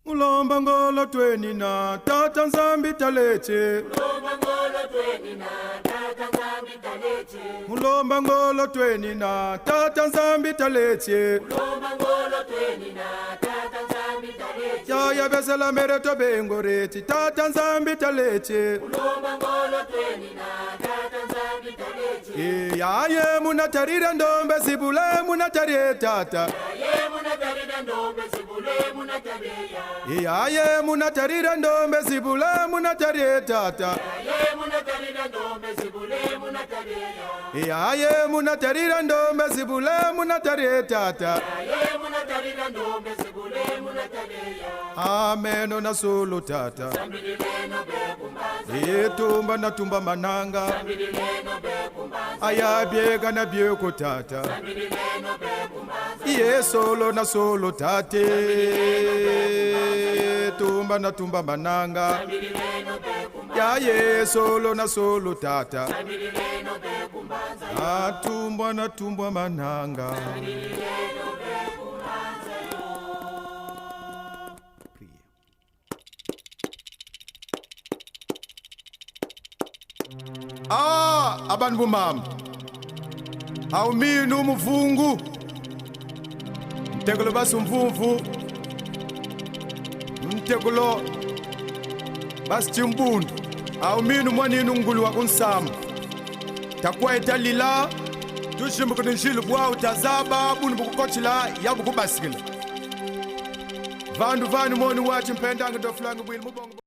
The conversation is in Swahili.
Mulomba ngolo tweni na tata nzambi taleche. Mulomba ngolo tweni na tata nzambi taleche. Mulomba ngolo tweni na tata nzambi taleche. Mulomba ngolo tweni na tata nzambi taleche. Ya besela mereto bengoreti tata nzambi taleche. Mulomba ngolo tweni na tata nzambi taleche. Ya munatarira ndombe zibule munatarie tata. Ya munatarira ndombe zibule munataria. Ya munatarira ndombe zibule munatarie tata. Ya munatarira ndombe zibule munataria. Ya munatarira ndombe zibule munatarie tata. Ya munatarira ndombe zibule munataria. Amen na solo tata. Sambilileno bekumbaza. Tumba na tumba mananga. Sambilileno bekumbaza. Aya biega na bieko tata. Sambilileno bekumbaza. Ye solo na solo tate. Tumba na tumba mananga. Sambilileno bekumbaza. Ya ye solo na solo tata. Sambilileno bekumbaza. Tumba na tumba mananga. Sambilileno bekumbaza. Abantu bomama. Awumini umuvungu. Mtekolo basi umvumvu. Mtekolo basi chimbundu. Awumini mwanini ungulu wa kunsama. Takwa etalila. Tushimbu kunishilu bwa utazaba. Bunu bukukochila yabu kubasikila. Vandu vanu moni wachi mpendanga doflangu bwili mubongo.